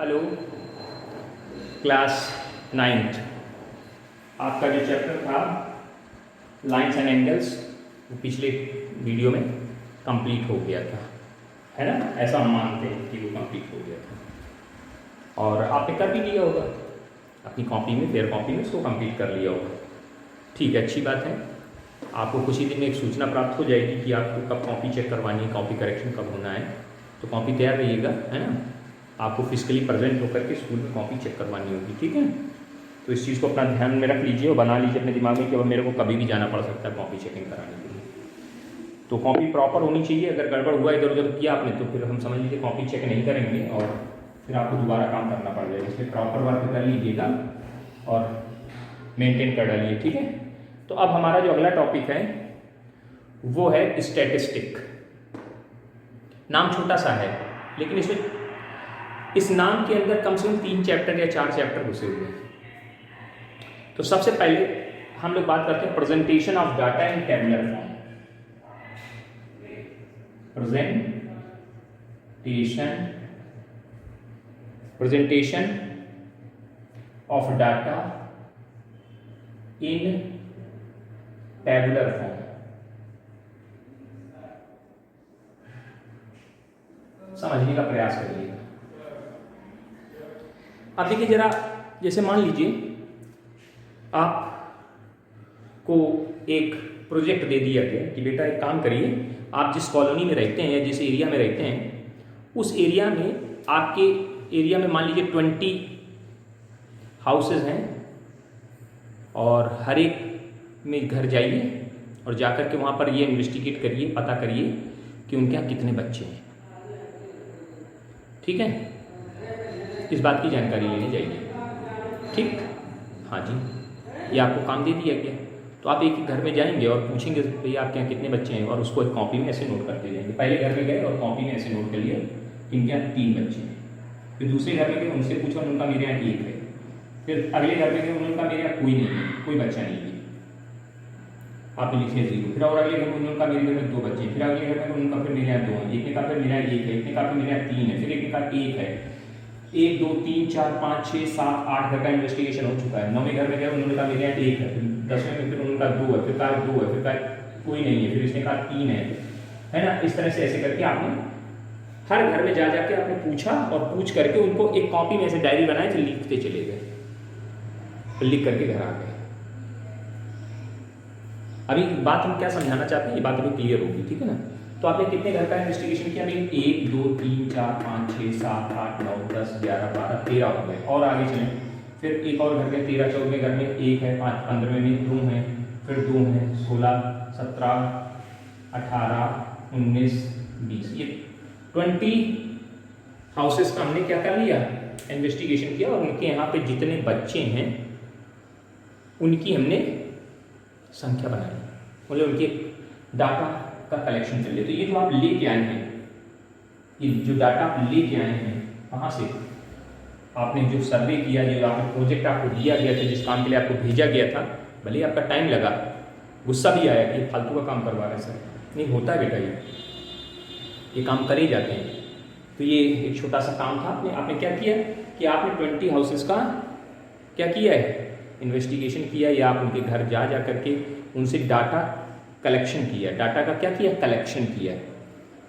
Hello class 9th, आपका जो chapter था लाइंस एंड एंगल्स वो पिछले वीडियो में कंप्लीट हो गया था, है ना। ऐसा हम मानते हैं कि वो कंप्लीट हो गया था और आपने कर भी लिया होगा अपनी कॉपी में, फेयर कॉपी में उसको कंप्लीट कर लिया होगा। ठीक है, अच्छी बात है। आपको कुछ ही दिन में एक सूचना प्राप्त हो जाएगी कि आपको कब कॉपी चेक करवानी है, कॉपी करेक्शन कब होना है। तो कॉपी तैयार रहिएगा, है ना। आपको फिजिकली प्रेजेंट होकर के स्कूल में कॉपी चेक करवानी होगी, ठीक है। तो इस चीज़ को अपना ध्यान में रख लीजिए और बना लीजिए अपने दिमाग में कि अब मेरे को कभी भी जाना पड़ सकता है कॉपी चेकिंग कराने के लिए। तो कॉपी प्रॉपर होनी चाहिए। अगर गड़बड़ हुआ इधर उधर किया आपने तो फिर हम समझ लीजिए कॉपी चेक नहीं करेंगे और फिर आपको दोबारा काम करना पड़ जाएगा। इसलिए प्रॉपर वर्क कर लीजिएगा और मेंटेन कर डालिए, ठीक है। तो अब हमारा जो अगला टॉपिक है वो है स्टैटिस्टिक। नाम छोटा सा है लेकिन इसमें इस नाम के अंदर कम से कम 3 चैप्टर या 4 चैप्टर घुसे हुए हैं। तो सबसे पहले हम लोग बात करते हैं presentation of data in tabular form. Presentation of data in tabular form. समझने का प्रयास करिएगा। अब देखिए जरा, जैसे मान लीजिए आपको एक प्रोजेक्ट दे दिया गया कि बेटा एक काम करिए, आप जिस कॉलोनी में रहते हैं या जिस एरिया में रहते हैं उस एरिया में, आपके एरिया में मान लीजिए 20 हाउसेज हैं और हर एक में घर जाइए और जाकर के वहाँ पर ये इन्वेस्टिगेट करिए, पता करिए कि उनके यहाँ कितने बच्चे हैं, ठीक है। इस बात की जानकारी लेने जाइए, ठीक। हाँ जी, ये आपको काम दे दिया गया। तो आप एक घर में जाएंगे और पूछेंगे भैया आपके यहाँ कितने बच्चे हैं, और उसको एक कॉपी में ऐसे नोट करते जाएंगे। पहले घर में गए और कॉपी में ऐसे नोट कर लिया कि इनके यहाँ 3 बच्चे हैं। फिर दूसरे घर में गए, उनसे पूछा, उनका मेरे यहाँ 1 है। फिर अगले घर में गए, उनका मेरे यहाँ कोई नहीं है, कोई बच्चा नहीं है, आपने लिखे 0। फिर और अगले घर में उनका मेरे घर में 2 बच्चे। फिर अगले घर में उनका फिर मेरे यहाँ 2 है। एक ने कहा फिर मेरे यहाँ 1 है, एक ने कहा फिर मेरे यहाँ 3 है, फिर एक ने कहा 1 है। 1 2 3 4 5 6 7 8 घर का इन्वेस्टिगेशन हो चुका है। 9वें घर में गए, उन्होंने कहा मेरे यहाँ 1 है। फिर 10वें में फिर उनका 2 है, फिर कहा 2 है, फिर कहा कोई नहीं है, फिर इसने कहा 3 है ना। इस तरह से ऐसे करके आपने हर घर में जा जाके आपने पूछा और पूछ करके उनको एक कॉपी में ऐसे डायरी बनाए, फिर लिखते चले गए, फिर लिख करके घर आ गए। अभी बात हम क्या समझाना चाहते हैं, ये बात अभी क्लियर होगी, ठीक है ना। तो आपने कितने घर का इन्वेस्टिगेशन किया? 1 2 3 4 5 6 7 8 9 10 11 12 13 हो गए। और आगे चलें, फिर एक और घर के 13 14वें घर में 1 है, 5 15वें में 2 है, फिर 2 है, 16 17 18 19 20, ये 20 हाउसेस का हमने क्या कर लिया, इन्वेस्टिगेशन किया। और उनके यहाँ पे जितने बच्चे हैं उनकी हमने संख्या बनाई, मतलब उनके डाटा का कलेक्शन कर लिया। तो ये जो आप लेके आए हैं, ये जो डाटा आप लेके आए हैं, कहाँ से? आपने जो सर्वे किया, जो आपने प्रोजेक्ट आपको दिया गया था, जिस काम के लिए आपको भेजा गया था, भले ही आपका टाइम लगा, गुस्सा भी आया कि फालतू का काम करवा रहे हैं सर, नहीं होता है बेटा, ये काम करे जाते हैं। तो ये एक छोटा सा काम था। आपने क्या किया कि आपने 20 हाउसेस का क्या किया है, इन्वेस्टिगेशन किया, या आप उनके घर जा करके उनसे डाटा कलेक्शन किया। डाटा का क्या किया, कलेक्शन किया।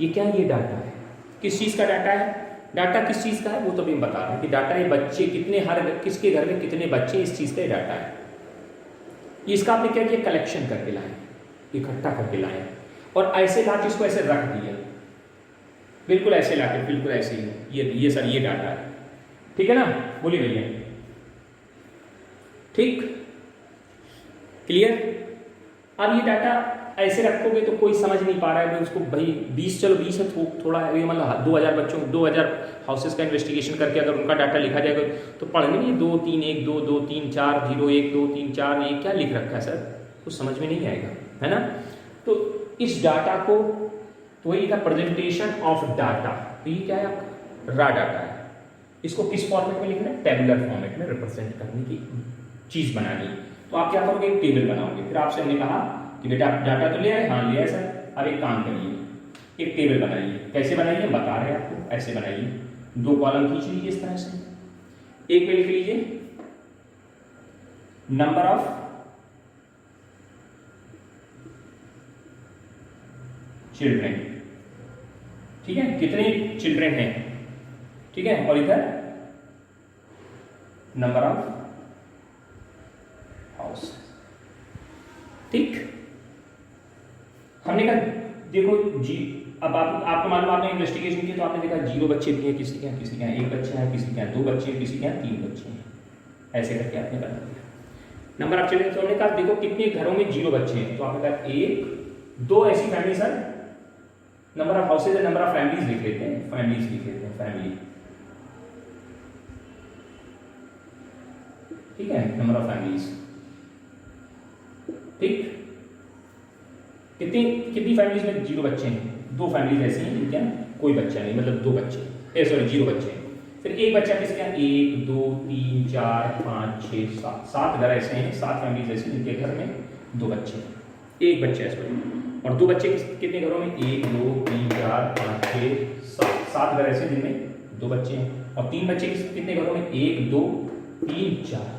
ये क्या है, ये डाटा है। किस चीज़ का डाटा है? डाटा किस चीज़ का है वो तो भी हम बता रहे हैं कि डाटा ये बच्चे कितने, हर किसके घर में कितने बच्चे, इस चीज़ का डाटा है। इसका आपने क्या किया, कलेक्शन करके लाए, इकट्ठा करके लाए और ऐसे ला के इसको ऐसे रख दिया, बिल्कुल ऐसे ला के, बिल्कुल ऐसे ही। ये सर ये डाटा है, ठीक है ना, बोलिए भैया, ठीक, क्लियर। अब ये डाटा ऐसे रखोगे तो कोई समझ नहीं पा रहा है, उसको भाई 20, चलो 20 है थोड़ा है, ये मतलब 2000 बच्चों, 2000 हाउसेस का इन्वेस्टिगेशन करके अगर उनका डाटा लिखा जाएगा तो पढ़ने में 2 3 1 2 2 3 4 0 1 2 3 4, ये क्या लिख रखा है सर, कुछ समझ में नहीं आएगा, है ना। तो इस डाटा को, तो वही था प्रेजेंटेशन ऑफ डाटा। तो ये क्या है, रा डाटा है। इसको किस फॉर्मेट में लिखना है, टेबुलर फॉर्मेट में रिप्रेजेंट करने की चीज़ बनानी है। तो आप क्या करोगे, एक टेबल बनाओगे। फिर आपसे हमने कहा कि बेटा आप डाटा तो ले आए, हाँ ले आए सर, अब एक काम करिए, एक टेबल बनाइए। कैसे बनाइए बता रहे हैं आपको, ऐसे बनाइए। 2 कॉलम खींच लीजिए इस तरह से। एक पे लिख लीजिए नंबर ऑफ चिल्ड्रेन, ठीक है, कितने चिल्ड्रेन हैं, ठीक है, और इधर नंबर ऑफ हाउस, ठीक। हमने कहा देखो जी, अब आपको मालूम, आपने इन्वेस्टिगेशन की तो आपने देखा 0 बच्चे भी हैं किसी के यहाँ, किसी के यहाँ 1 बच्चा है, किसी के यहाँ 2 बच्चे हैं, किसी के यहाँ 3 बच्चे हैं, ऐसे करके आपने बता दिया नंबर ऑफ चिल्ड्रेन। तो हमने कहा देखो कितने घरों में 0 बच्चे हैं, तो आपने कहा 1 2 ऐसी family sir, number of houses है, नंबर ऑफ फैमिलीज लिख लेते हैं, फैमिलीज लिख लेते हैं, फैमिली, ठीक है, नंबर ऑफ फैमिलीज, ठीक। कितनी फैमिलीज में 0 बच्चे हैं, 2 फैमिलीज ऐसी हैं जिनके यहाँ कोई बच्चा नहीं, मतलब 2 बच्चे, सॉरी 0 बच्चे हैं। फिर एक बच्चा किसके यहाँ, 1 2 3 4 5 6 7 घर ऐसे हैं, 7 फैमिलीज ऐसी जिनके घर में 2 बच्चे हैं, एक बच्चा है सॉरी, और 2 बच्चे कितने घरों में, 1 2 3 4 5 6 7 घर ऐसे जिनमें 2 बच्चे हैं, और 3 बच्चे कितने घरों में, 1 2 3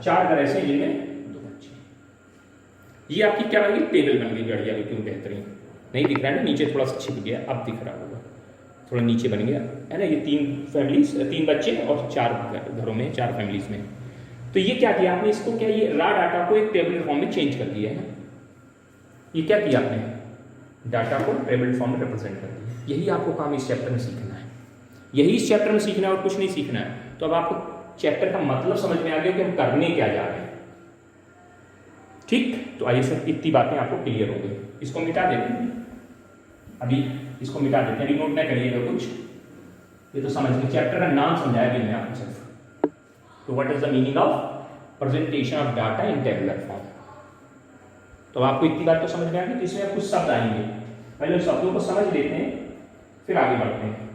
4 घर ऐसे जिनमें 2 बच्चे हैं। ये आपकी क्या बन गई, टेबल बन गई, बढ़िया बिल्कुल बेहतरीन। नहीं दिख रहा है ना, नीचे थोड़ा सा छिप गया, अब दिख रहा होगा, थोड़ा नीचे बन गया है ना। ये 3 फैमिलीज, 3 बच्चे और 4 घरों में, 4 फैमिलीज में। तो ये क्या किया आपने, इसको क्या, ये रॉ डाटा को एक टेबल फॉर्म में चेंज कर दिया है ना। ये क्या किया आपने, डाटा को टेबल फॉर्म में रिप्रेजेंट कर दिया। यही आपको काम इस चैप्टर में सीखना है, यही इस चैप्टर में सीखना है और कुछ नहीं सीखना है। तो अब आपको चैप्टर का मतलब समझ में आ गया कि हम करने क्या जा रहे हैं, ठीक। तो आइए सर, इतनी बातें आपको क्लियर हो गई। इसको मिटा देते हैं, अभी इसको मिटा देते हैं, अभी नोट ना करिएगा कुछ, ये तो समझ गए, चैप्टर का नाम समझाया भी मैंने आपको सिर्फ। तो what is the meaning of presentation of data in tabular form. तो आपको इतनी बात तो समझ में आ गई। इसमें आप कुछ शब्द आएंगे, पहले उन शब्दों को समझ लेते हैं, फिर आगे बढ़ते हैं।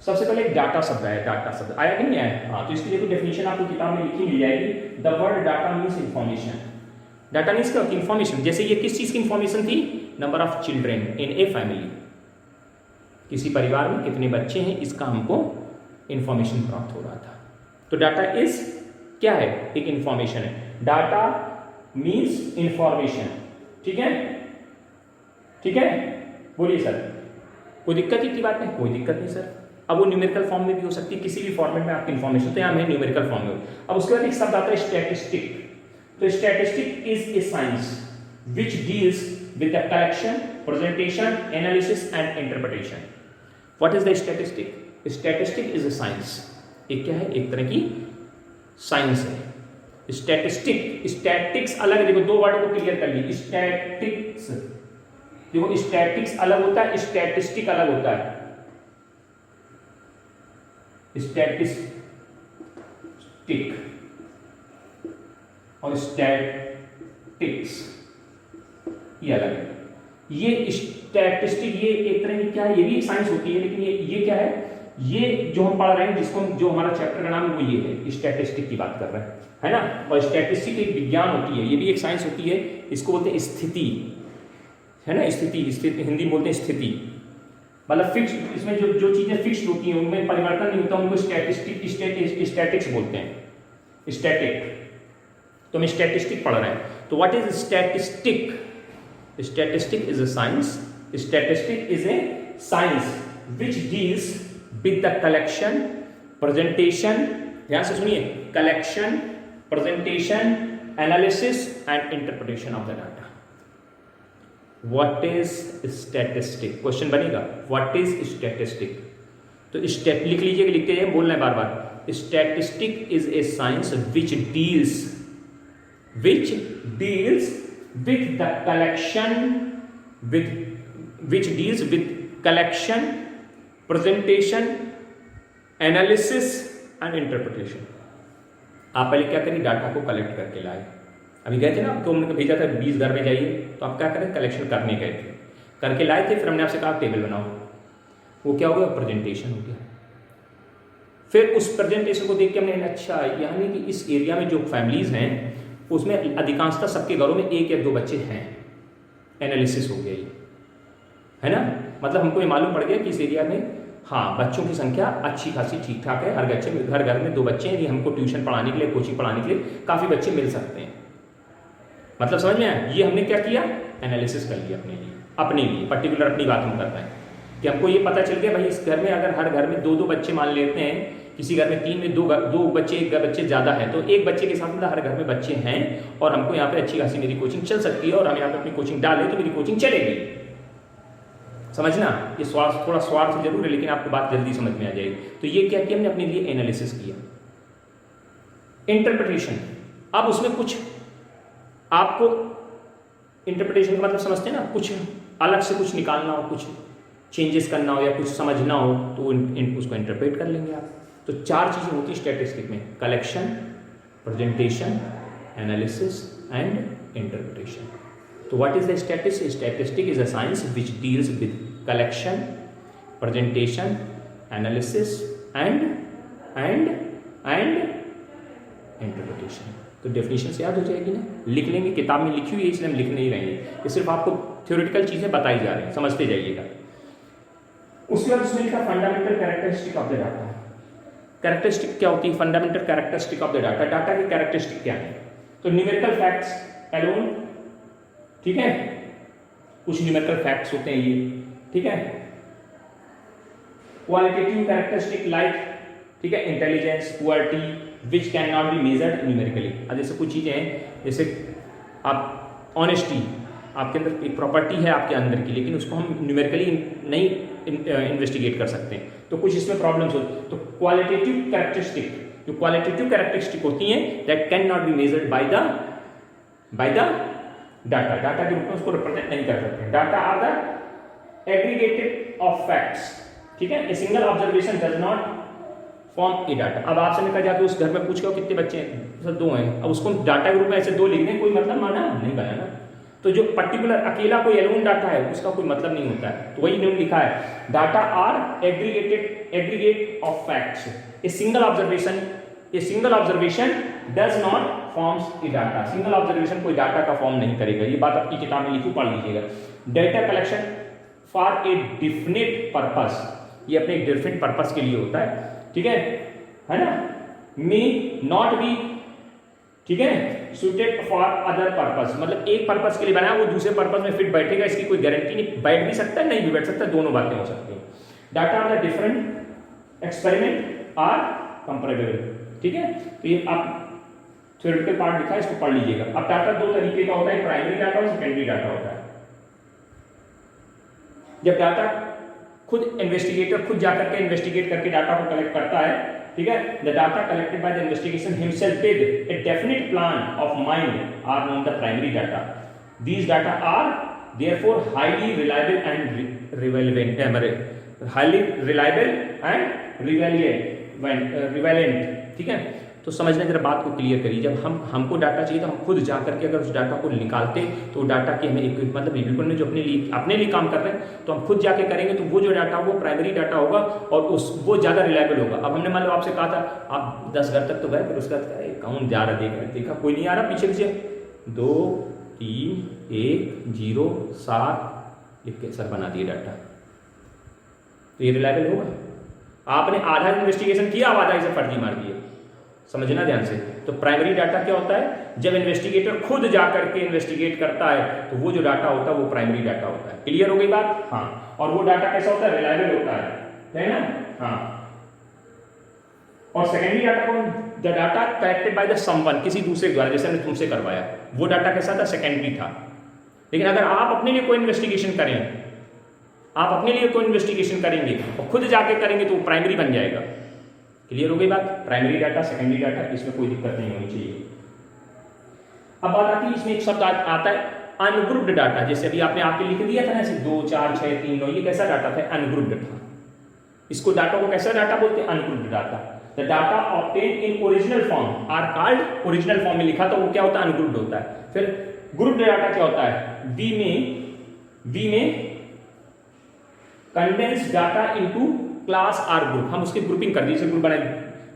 सबसे पहले एक डाटा शब्द है, डाटा शब्द आया कि नहीं आया, हाँ। तो इसकी देखो डेफिनेशन आपको किताब में लिखी मिल जाएगी। The word data means information, data means क्या, इंफॉर्मेशन। जैसे ये किस चीज की इंफॉर्मेशन थी, number of children in a family, किसी परिवार में कितने बच्चे हैं, इसका हमको इंफॉर्मेशन प्राप्त हो रहा था। तो डाटा इज क्या है, एक इंफॉर्मेशन है। डाटा मीन्स इंफॉर्मेशन, ठीक है, ठीक है, बोलिए सर, कोई दिक्कत की बात नहीं, कोई दिक्कत नहीं सर। अब वो न्यूमेरिकल फॉर्म में भी हो सकती है, किसी भी फॉर्मेट में आपकी इंफॉर्मेशन, तो यहाँ में न्यूमेरिकल फॉर्म में। अब उसके बाद एक शब्द आता है स्टैटिस्टिक। तो statistic is a science which deals with the collection, presentation, analysis and interpretation. What is the statistic? Statistic is a science, एक क्या है, एक तरह की साइंस है। स्टैटिस्टिक, स्टैटिक्स अलग है, देखो 2 वर्ड को क्लियर कर लीजिए। स्टैटिक्स, देखो स्टैटिक्स अलग होता है, स्टैटिस्टिक अलग होता है। स्टैटिस्टिक और स्टैटिक्स ये अलग है। ये स्टैटिस्टिक ये एक तरह की क्या है, ये भी साइंस होती है, लेकिन ये क्या है, ये जो हम पढ़ रहे हैं, जिसको जो हमारा चैप्टर का नाम है वो ये है, स्टैटिस्टिक की बात कर रहे हैं, है ना। और स्टैटिस्टिक एक विज्ञान होती है, ये भी एक साइंस होती है, इसको बोलते हैं स्थिति, है ना। स्थिति हिंदी में बोलते हैं स्थिति, मतलब फिक्स, इसमें जो चीजें फिक्स होती हैं उनमें परिवर्तन नहीं होता, उनको स्टैटिक्स बोलते हैं, स्टैटिक। तो हम स्टैटिस्टिक पढ़ रहे हैं। तो what is statistic? Statistic is a science, statistic is a science which deals with the collection, presentation, ध्यान से सुनिए, collection, presentation, analysis and interpretation of the data. What is statistic? Question बनेगा, व्हाट इज स्टैटिस्टिक? तो state लिख लीजिए, लिखते जाइए, बोलना है बार बार। Statistic is a science which deals with the collection, which deals with collection, presentation, analysis and interpretation। आप पहले क्या करिए, डाटा को कलेक्ट करके लाए। अभी गए थे ना, आपको हमने भेजा था 20 घर में जाइए, तो आप क्या करें, कलेक्शन करने गए थे, करके लाए थे, फिर हमने आपसे कहा टेबल बनाओ, वो क्या हो गया, प्रेजेंटेशन हो गया। फिर उस प्रेजेंटेशन को देख के हमने, अच्छा यानी कि इस एरिया में जो फैमिलीज हैं उसमें अधिकांशतः सबके घरों में 1 या 2 बच्चे हैं, एनालिसिस हो गया ये, है ना। मतलब हमको ये मालूम पड़ गया कि इस एरिया में हाँ, बच्चों की संख्या अच्छी खासी ठीक ठाक है, हर घर में 2 बच्चे हैं, ये हमको ट्यूशन पढ़ाने के लिए, कोचिंग पढ़ाने के लिए काफ़ी बच्चे मिल सकते हैं। मतलब समझ में आया? ये हमने क्या किया, एनालिसिस कर लिया अपने लिए पर्टिकुलर अपनी बात हम कर रहे हैं कि हमको ये पता चल गया भाई इस घर में अगर हर घर में 2-2 बच्चे मान लेते हैं, किसी घर में 3 में 2 बच्चे, एक बच्चे ज़्यादा है तो एक बच्चे के साथ मतलब हर घर में बच्चे हैं और हमको यहाँ पे अच्छी खासी मेरी कोचिंग चल सकती है और हम यहाँ पे अपनी कोचिंग डालें तो मेरी कोचिंग चलेगी। समझना, ये थोड़ा स्वार्थ जरूर है लेकिन आपको बात जल्दी समझ में आ जाएगी। तो ये क्या किया हमने अपने लिए एनालिसिस किया। इंटरप्रिटेशन, अब उसमें कुछ आपको इंटरप्रिटेशन का मतलब समझते हैं ना, कुछ अलग से कुछ निकालना हो, कुछ चेंजेस करना हो या कुछ समझना हो तो उसको इंटरप्रेट कर लेंगे आप। तो 4 चीजें होती है स्टैटिस्टिक में, collection, presentation, analysis and interpretation. तो what is the statistic? Statistic is a science which deals with collection, presentation, analysis and interpretation. तो डेफिनेशन से याद हो जाएगी ना, लिख लेंगे, किताब में लिखी हुई है इसलिए हम लिख नहीं रहेंगे, ये सिर्फ आपको थ्योरेटिकल चीजें बताई जा रही हैं, समझते जाइएगा। उसके बाद उसमें लिखा fundamental characteristic of the data. Characteristic क्या होती है? Fundamental characteristic of the data. Data की कैरेक्टरिस्टिक क्या है? तो न्यूमेरिकल फैक्ट्स एलोन, ठीक है, कुछ न्यूमेरिकल फैक्ट्स होते हैं ये, ठीक है। क्वालिटेटिव कैरेक्टरिस्टिक लाइक, ठीक है, intelligence, purity which can not be measured numerically. अब जैसे कुछ चीजें हैं, जैसे आप ऑनेस्टी, आपके अंदर एक प्रॉपर्टी है आपके अंदर की, लेकिन उसको हम न्यूमेरिकली नहीं इन्वेस्टिगेट कर सकते हैं, तो कुछ इसमें प्रॉब्लम्स होती हैं। तो क्वालिटेटिव कैरेक्टरिस्टिक, जो क्वालिटेटिव कैरेक्टरिस्टिक होती हैं that can not be measured by the data, data के रूप में उसको रिप्रेजेंट नहीं कर सकते। Data are the aggregated of facts, ठीक है, a single observation does not form a data. अब आपसे मैं कहा जाके उस घर में पूछ के कितने बच्चे हैं, सर 2 हैं, अब उसको डाटा के रूप में ऐसे 2 लिख दें, कोई मतलब माना नहीं बना ना। तो जो पर्टिकुलर अकेला कोई एलोन डाटा है उसका कोई मतलब नहीं होता है। तो वही इन्होंने लिखा है, data are aggregate of facts, a single observation does not forms a data. Single observation कोई डाटा का फॉर्म नहीं करेगा, ये बात आपकी किताब में लिखी, पढ़ लीजिएगा। Data collection for a definite purpose, ये अपने एक डिफरेंट पर्पस के लिए होता है, ठीक है ना। मे नॉट बी, ठीक है, सुटेड फॉर अदर पर्पस, मतलब एक पर्पस के लिए बनाया वो दूसरे पर्पस में फिट बैठेगा, इसकी कोई गारंटी नहीं, बैठ भी सकता है नहीं भी बैठ सकता, दोनों बातें हो सकती हैं। Data on the different experiment are comparable, ठीक है। तो ये आप थ्योरेटिकल पार्ट लिखा है, इसको पढ़ लीजिएगा। अब डाटा 2 तरीके का होता है, प्राइमरी डाटा और सेकेंडरी डाटा होता है। जब डाटा खुद इन्वेस्टिगेटर खुद जाकर के इन्वेस्टिगेट करके डाटा को कलेक्ट करता है, ठीक है, the data collected by the investigation himself with a definite plan of mind are known the primary data. These data are therefore highly reliable and relevant, ठीक है। तो समझना जरा बात को क्लियर करिए, जब हमको डाटा चाहिए तो हम खुद जा करके अगर उस डाटा को निकालते तो डाटा की हमें एक मतलब बिल्कुल में जो अपने लिए काम कर रहे हैं तो हम खुद जाके करेंगे तो वो जो डाटा वो प्राइमरी डाटा होगा और वो ज़्यादा रिलायबल होगा। अब हमने मान लो आपसे कहा था आप 10 घर तक तो गए, फिर उसके बाद कौन जा रहा देखा कोई नहीं आ रहा, पीछे 2 3 1 0 7 लिख के सर बना दिए डाटा, तो ये रिलायबल होगा? आपने आधा इन्वेस्टिगेशन किया, अब आधा इसे फर्जी मार दिए, समझना ध्यान से। तो प्राइमरी डाटा क्या होता है? जब इन्वेस्टिगेटर खुद जाकर के इन्वेस्टिगेट करता है तो वो जो डाटा होता है वो प्राइमरी डाटा होता है। क्लियर हो गई बात? हाँ। और वो डाटा कैसा होता है? रिलायबल होता है ना? हाँ। और सेकेंडरी डाटा कौन? The data collected by the someone, किसी दूसरे द्वारा, जैसे हमने तुमसे करवाया, वो डाटा कैसा था? सेकेंडरी था। लेकिन अगर आप अपने लिए कोई इन्वेस्टिगेशन करें, आप अपने लिए कोई इन्वेस्टिगेशन करेंगे और खुद जाके करेंगे तो वो प्राइमरी बन जाएगा। क्लियर हो गई बात? प्राइमरी डाटा, सेकेंडरी डाटा, इसमें कोई दिक्कत नहीं होनी चाहिए। अब बात आती है, इसमें एक शब्द आता है अनग्रुप्ड डाटा। जैसे अभी आपने आपके लिख दिया था ना, ऐसे 2 4 6 3 9, ये कैसा डाटा था? अनग्रुप्ड था। इसको डाटा को कैसा डाटा बोलते हैं? Ungrouped data. The data obtain in original form are called, original form में लिखा तो वो क्या होता है? अनग्रुप्ड होता है। फिर ग्रुप्ड डाटा क्या होता है? We may condense data into class or group, हम उसकी ग्रुपिंग कर दी, जैसे ग्रुप बनाए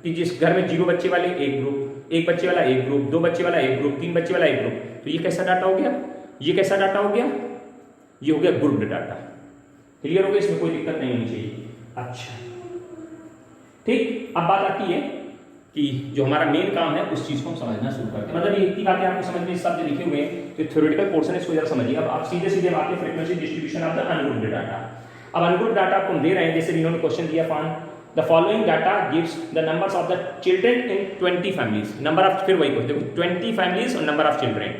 कि जिस घर में 0 बच्चे वाले एक ग्रुप, 1 बच्चे वाला एक ग्रुप, 2 बच्चे वाला एक ग्रुप, 3 बच्चे वाला एक ग्रुप। तो ये कैसा डाटा हो गया? ये कैसा डाटा हो गया? ये हो गया ग्रुप्ड डाटा। क्लियर हो गया? इसमें कोई दिक्कत नहीं होनी चाहिए। अच्छा ठीक, अब बात आती है कि जो हमारा मेन काम है उस चीज को हम समझना शुरू करते हैं। मतलब ये इतनी बातें आपको समझ में शब्द लिखे हुए हैं, तो थ्योरेटिकल पोर्शन इसको जरा समझिए। अब आप सीधे सीधे बातें frequency distribution of the ungrouped data. अब अनग्रुप्ड डाटा आपको दे रहे हैं, जैसे इन्होंने क्वेश्चन दिया from the following data gives the numbers of the children in 20 families. Number of, फिर वही क्वेश्चन देखो 20 फैमिलीज और नंबर ऑफ चिल्ड्रन।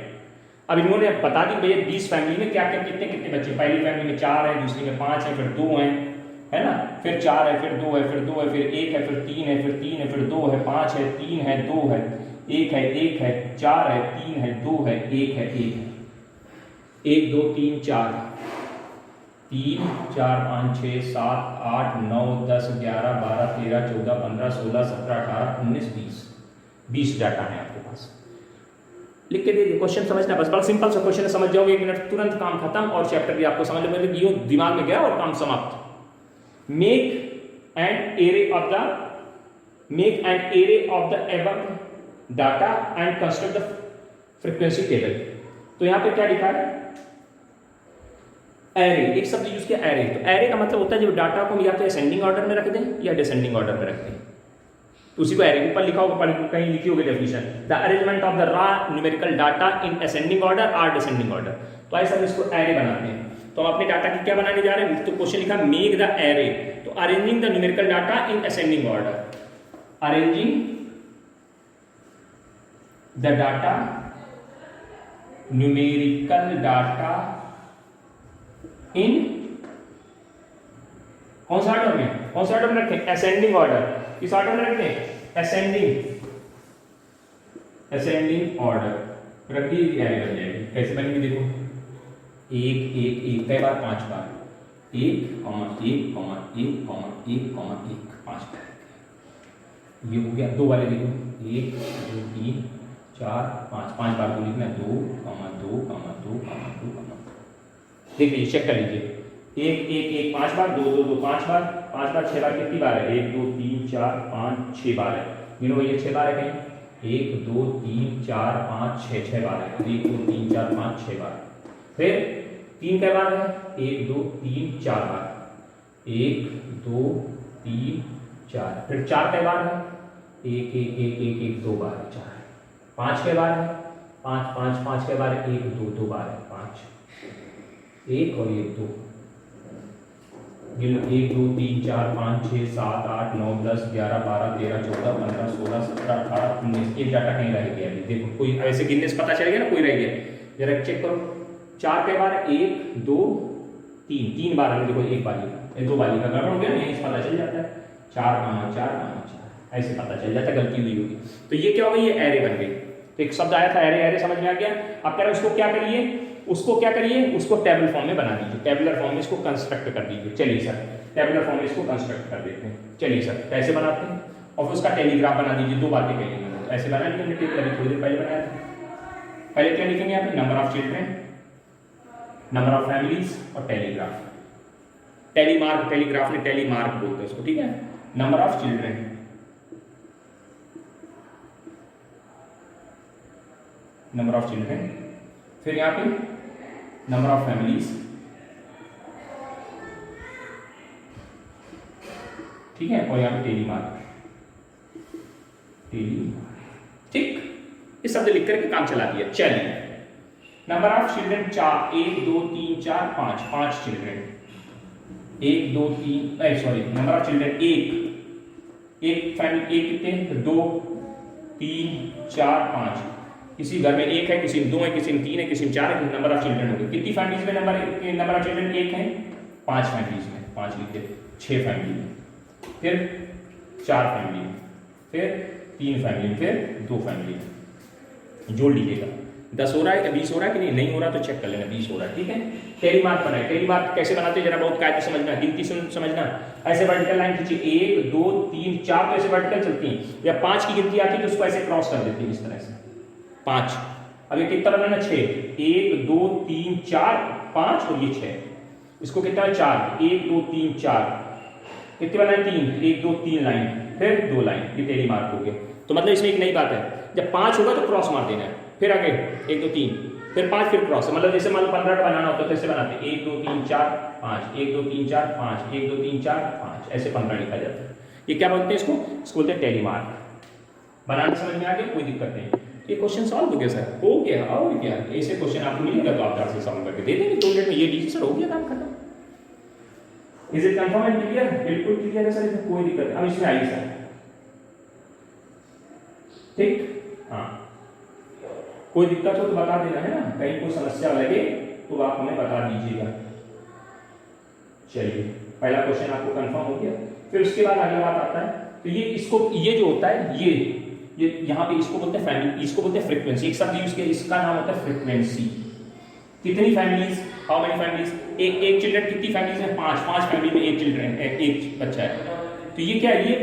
अब इन्होंने बता दी भैया 20 फैमिली में क्या क्या कितने कितने बच्चे, पहली फैमिली में 4 है, दूसरी में 5 है, फिर 2 हैं, है ना, फिर 4 है, फिर 2 है, फिर 2 है, फिर 1 है, फिर 3 है, फिर 3 है, फिर 2 है, 5 है, 3 है, 2 है, 1 है, 1 है, 4 है, 3 है, 2 है, 1 है, 1 है, 1 2 3 4 3 4 5 6 7 8 9 10 11 12 13 14 15 16 17 18 19 20 20 डाटा है आपके पास। लिख के दे दिए, क्वेश्चन समझना बस, बड़ा सिंपल सा क्वेश्चन है, समझ जाओगे 1 मिनट, तुरंत काम खत्म और चैप्टर भी आपको समझ में यूं दिमाग में गया और काम समाप्त। Make an array of the above data and construct the frequency table. तो यहां पे क्या लिखा है, एरे, एक शब्द यूज किया एरे। तो एरे का मतलब होता है जब डाटा को या तो असेंडिंग ऑर्डर में रख दें या डिसेंडिंग ऑर्डर में रख दें, तो उसी को एरे। ऊपर लिखा होगा, कहीं लिखी होगी definition, the arrangement of the raw numerical data in ascending order और डिसेंडिंग ऑर्डर। तो ऐसा हम इसको एरे बनाते हैं। तो हम अपने डाटा की क्या बनाने जा रहे हैं, तो क्वेश्चन लिखा मेक द एरे, तो arranging the numerical data in ascending order, arranging the data numerical data in कौन सा ऑर्डर में, कौन सा ऑर्डर में रखें, असेंडिंग ऑर्डर। किस ऑर्डर में रखें, असेंडिंग ऑर्डर रख दी, एरे बन जाएगी। कैसे बनेगी देखो, 1 1 1 कई बार 5 बार, 1 1 1 1 1 5 बार, ये हो गया। 2 वाले देखो, 1 2 3 4 5 5 बार को लिखना, 2 2 2 2 देखिए चेक कर लीजिए, 1 1 1 5 बार, 2 2 2 5 बार, 5 बार 6 बार कितनी बार है, 1 2 3 4 5 6 बार है। गिनो भैया 6 बार है कहीं, 1 2 3 4 5 6 6 बार है, 1 2 3 4 5 6 बार। फिर 3 कै बार है, 1 2 3 4 बार, 1 2 3 4। फिर 4 कै बार है, 1 1 1 1 1 2 बार, 4। 5 कै बार है, 5 5 5 कै बार है, 1 2 2 बार है, 5 1 और 1 2। 1 2 3 4 5 6 7 8 9 10 11 12 13 14 15 16 17 18 19। एक डाटा कहीं रह गया, अभी देखो कोई ऐसे गिनने से पता चलेगा ना कोई रह गया, जरा चेक करो। 4 के बार 1 2 3 3 बार है, देखो 1 बाली का 2 बाली का गड़बड़ हो गया, यहीं से पता चल जाता है, 4 4 ऐसे पता चल जाता है गलती हुई होगी। तो ये क्या हो गई, ये एरे बन गई। तो एक शब्द आया था एरे, एरे समझ में आ गया। अब कह रहे उसको क्या करिए, उसको क्या करिए, उसको टेबल फॉर्म में बना दीजिए, टेबुलर फॉर्म में इसको कंस्ट्रक्ट कर दीजिए। चलिए सर टेबुलर फॉर्म में इसको कंस्ट्रक्ट कर देते हैं। चलिए सर कैसे बनाते हैं, और फिर उसका टेलीग्राफ बना दीजिए। 2 बातें कहेंगे, तो ऐसे बना लीजिए, टेबल अभी थोड़ी देर पहले बनाया था। पहले क्या लिखेंगे यहाँ पे, number of children, number of families और टेलीग्राफ। टेलीमार्क, टेलीग्राफ में टेलीमार्क बोलते हैं उसको, ठीक है। Number of children, number of children, फिर यहाँ पे नंबर ऑफ फैमिलीज, ठीक है, और यहाँ पे टेलीमार्क, ठीक। इस शब्द लिख करके काम चला दिया। चलिए number of children 4, 1 2 3 4 5, 5 children, 1 2 3 sorry number of children 1 family, 1 कितने, 2 3 4 5। किसी घर में 1 है, किसी में 2 है, किसी में 3 है, किसी में 4 है, नंबर ऑफ चिल्ड्रन हो गए। कितनी फैमिलीज में नंबर ऑफ चिल्ड्रन 1 है, 5 फैमिलीज में, 5 लिखते, 6 फैमिली में, फिर 4 फैमिली में, फिर 3 फैमिली में, फिर 2 फैमिली में। जोड़ लीजिएगा, 10 हो रहा है या 20 हो रहा है कि नहीं हो रहा तो चेक कर लेना, 20 हो रहा है, ठीक है। टेलीमार्क बनाए, टेलीमार्क कैसे बनाते हैं जरा बहुत कायदे समझना, गिनती समझना। ऐसे वर्टिकल लाइन खींचिए, 1 2 3 4 तो ऐसे वर्टिकल चलती हैं, या 5 की गिनती आती है तो उसको ऐसे क्रॉस कर देते हैं इस तरह से, 5। अब ये कितना बनाना, 6, 1 2 3 4 5 और ये 6, इसको कितना है 4, 1 2 3 4, कितने बनाए 3, 1 2 3 लाइन, फिर 2 लाइन, ये टेलीमार्क हो गया। तो मतलब इसमें एक नई बात है, जब 5 होगा तो क्रॉस मार देना है, फिर आगे 1 2 3 फिर 5 फिर क्रॉस है, मतलब जैसे मान लो 15 का बनाना होता है तो ऐसे बनाते हैं 1 2 3 4 5 1 2 3 4 5 1 2 3 4 5 ऐसे 15 लिखा जाता है। ये क्या बोलते हैं इसको बोलते हैं टेली मार्क। बनाना समझ में आ गया, कोई दिक्कत नहीं। ये क्वेश्चन सॉल्व हो गया सर, हो गया और क्या, ऐसे क्वेश्चन आपको मिलेगा तो आप ध्यान से सॉल्व करके दे देंगे 2 मिनट में। ये लीजिए सर, हो गया काम खत्म। Is it confirm and clear? बिल्कुल क्लियर है सर, इसमें कोई दिक्कत नहीं। अब इसमें आइए सर, ठीक, हाँ कोई दिक्कत हो तो बता देना है ना, कहीं कोई समस्या लगे तो आप हमें बता दीजिएगा। चलिए पहला क्वेश्चन आपको कंफर्म हो गया। फिर उसके बाद अगला बात आता है, तो ये इसको ये जो होता है ये यहाँ पे इसको बोलते हैं फैमिली, इसको बोलते हैं फ्रीक्वेंसी। एक शब्द यूज किया, इसका नाम होता है फ्रीक्वेंसी। कितनी फैमिलीज, हाउ मेनी फैमिलीज, एक चिल्ड्रन कितनी फैमिलीज में 5 फैमिली में एक चिल्ड्रन एक बच्चा है। तो ये क्या है, ये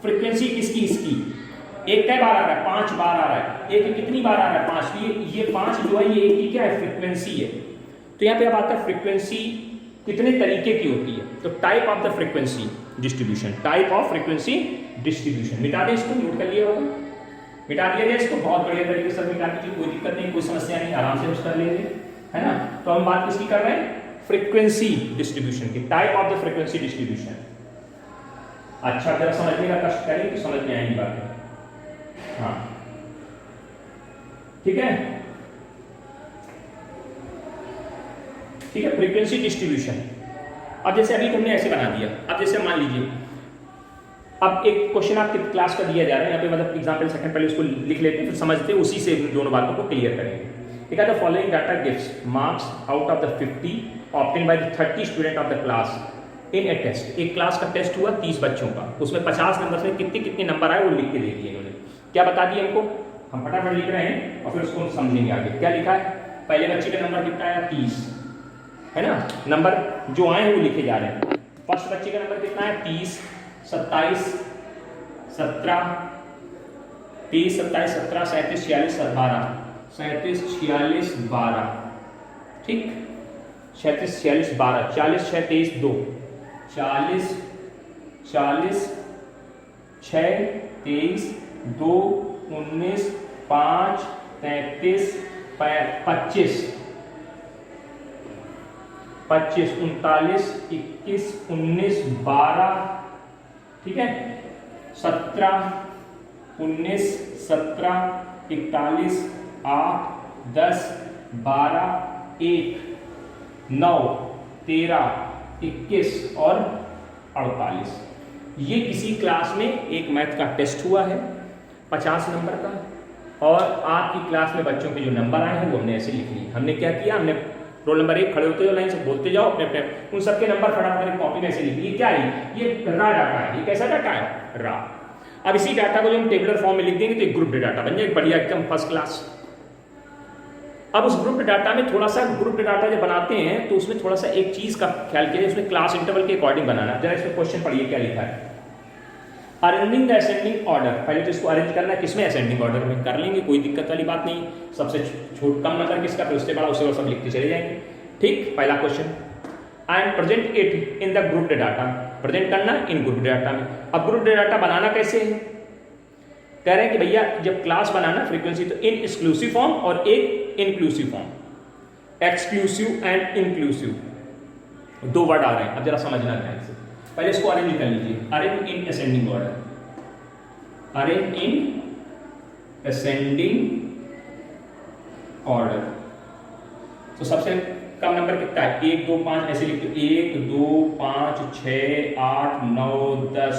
फ्रीक्वेंसी किसकी, इसकी एक कई बार आ रहा है, 5 बार आ रहा है, एक कितनी बार आ रहा है 5, ये 5 जो है ये एक की क्या है, फ्रीक्वेंसी है। तो यहाँ पे अब आता है फ्रीक्वेंसी कितने तरीके की होती है, तो type of the frequency distribution, type of frequency distribution. मिटा दें इसको, नोट कर लिया होगा, मिटा दिया जाए इसको, बहुत बढ़िया तरीके से मिटा दीजिए, कोई दिक्कत नहीं, कोई समस्या नहीं, आराम से हम कर लेंगे, है ना। तो हम बात किसकी कर रहे हैं, फ्रीक्वेंसी डिस्ट्रीब्यूशन की, type of the frequency distribution. अच्छा जरा समझने का कष्ट करें तो समझ में आएगी बात, हाँ ठीक है, ठीक है, फ्रीक्वेंसी डिस्ट्रीब्यूशन। अब जैसे अभी तुमने ऐसे बना दिया, अब जैसे मान लीजिए अब एक क्वेश्चन आपके क्लास का दिया जा रहा है, यहाँ पे मतलब एग्जांपल सेकंड पहले उसको लिख लेते हैं, फिर समझते हैं, उसी से दोनों बातों को क्लियर करेंगे। ठीक है, the following data gives marks out of the 50 obtain by the 30 student of the class in a test. एक क्लास का टेस्ट हुआ 30 बच्चों का, उसमें 50 नंबर में कितने कितने नंबर आए वो लिख के दे दिए इन्होंने। क्या बता दिया हमको, हम फटाफट लिख रहे हैं और फिर उसको हम समझेंगे आगे। क्या लिखा है, पहले बच्चे का नंबर कितना आया 30, है ना, नंबर जो आए हैं वो लिखे जा रहे हैं। फर्स्ट बच्चे का नंबर कितना है 30, 27, 17, 30, 27, 17, 37, 46, 12, 37, 46, 12, ठीक, 37, 46, 12, 40, 6, 23, 2, 40, 40, 6, 23, 2, 19, 5, 33, 25, 25, 39, 21, 19, 12, ठीक है, 17, 19, 17, 41, 8, 10, 12, 1, 9, 13, 21 और 48। ये किसी क्लास में एक मैथ का टेस्ट हुआ है 50 नंबर का, और आपकी क्लास में बच्चों के जो नंबर आए हैं वो हमने ऐसे लिख लिए। हमने क्या किया, हमने रोल नंबर 1 खड़े होते हो लाइन से बोलते जाओ अपने अपने, उन सबके नंबर फटाफट एक कॉपी में ऐसे लिख लिए। क्या है ये रा डाटा है, ये कैसा डाटा है, रा। अब इसी डाटा को जो हम टेबुलर फॉर्म में लिख देंगे तो एक ग्रुप डाटा बन जाएगा, बढ़िया एकदम फर्स्ट क्लास। अब उस ग्रुप डाटा में थोड़ा सा, ग्रुप डाटा जब बनाते हैं तो उसमें थोड़ा सा एक चीज का ख्याल कीजिए, उसमें क्लास इंटरवल के अकॉर्डिंग बनाना। जरा इसमें क्वेश्चन पढ़िए क्या लिखा है, अरेंजिंग द असेंडिंग ऑर्डर। पहले तो इसको अरेंज करना है किसमें, असेंडिंग ऑर्डर में कर लेंगे, कोई दिक्कत वाली बात नहीं। सबसे छोटा कम नंबर किसका, फिर उससे बड़ा उससे और सब लिखते चले जाएंगे। ठीक, पहला question, and present it in the group data, present करना इन ग्रुप डाटा में। अब ग्रुप डाटा बनाना कैसे है, कह रहे हैं कि भैया जब क्लास बनाना फ्रीक्वेंसी तो इन एक्सक्लूसिव फॉर्म और एक inclusive form, exclusive and inclusive, दो वर्ड आ रहे हैं। अब जरा समझना ध्यान से, पहले इसको अरेंज कर लीजिए, arrange in ascending order, arrange in ascending order. तो सबसे कम नंबर कितना है, 1 2 5 ऐसे लिखते, 1 2 5 6 8 9 10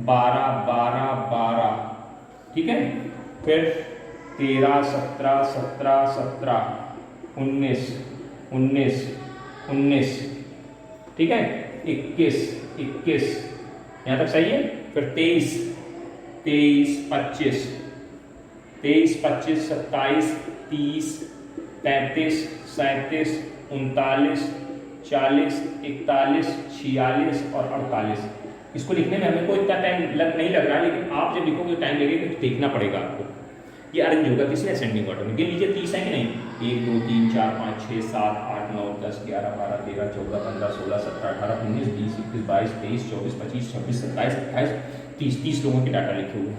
12 12 12, ठीक है, फिर 13 17 17 17 19 19 19, ठीक है, 21 21, यहाँ तक सही है। फिर 23 23 25 23 25 27 30 35 37 39 40 41 46 और 48। इसको लिखने में हमें कोई इतना टाइम नहीं लग रहा, लेकिन आप जब लिखोगे टाइम लगेगा तो देखना पड़ेगा आपको। ये अरेंज होगा किसने, असेंडिंग ऑर्डर में। गिन लीजिए 30 है कि नहीं, 1 2 3 4 5 6 7 8 9 10 11 12 13 14 15 16 17 18 19 20 21 22 23 24 25 26 27 28 30 30 लोगों के डाटा लिखे हुए।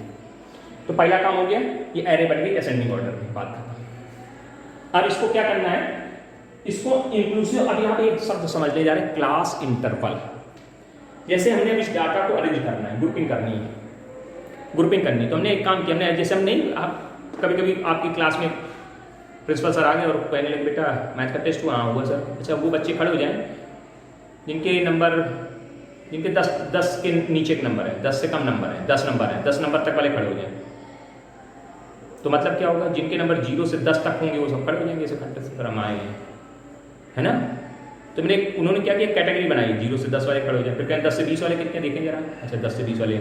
तो पहला काम हो गया, ये एरे बन गई असेंडिंग ऑर्डर में, बात खत्म। अब इसको क्या करना है, इसको इंक्लूसिव, अब यहाँ पे एक शब्द समझ ले जा रहे हैं, क्लास इंटरवल। जैसे हमने इस डाटा को अरेंज करना है, ग्रुपिंग करनी है, ग्रुपिंग करनी, तो हमने एक काम किया, हमने जैसे हम नहीं, आप कभी कभी आपकी क्लास में प्रिंसिपल सर आ गए और कहने लगे बेटा मैथ का टेस्ट हुआ, हाँ हुआ सर, अच्छा वो बच्चे खड़े हो जाएं जिनके नंबर, जिनके 10 के नीचे के नंबर है, 10 से कम नंबर है, 10 नंबर है, 10 नंबर तक वाले खड़े हो जाएं। तो मतलब क्या होगा, जिनके नंबर 0 से 10 तक होंगे वो सब खड़े हो जाएंगे, ऐसे घंटे से हम आए हैं, है ना। तो मैंने, उन्होंने क्या किया, कैटेगरी बनाई, 0 से 10 वाले खड़े हो जाए, फिर कहें 10 से 20 वाले कितने देखें जरा, अच्छा 10 से 20 वाले,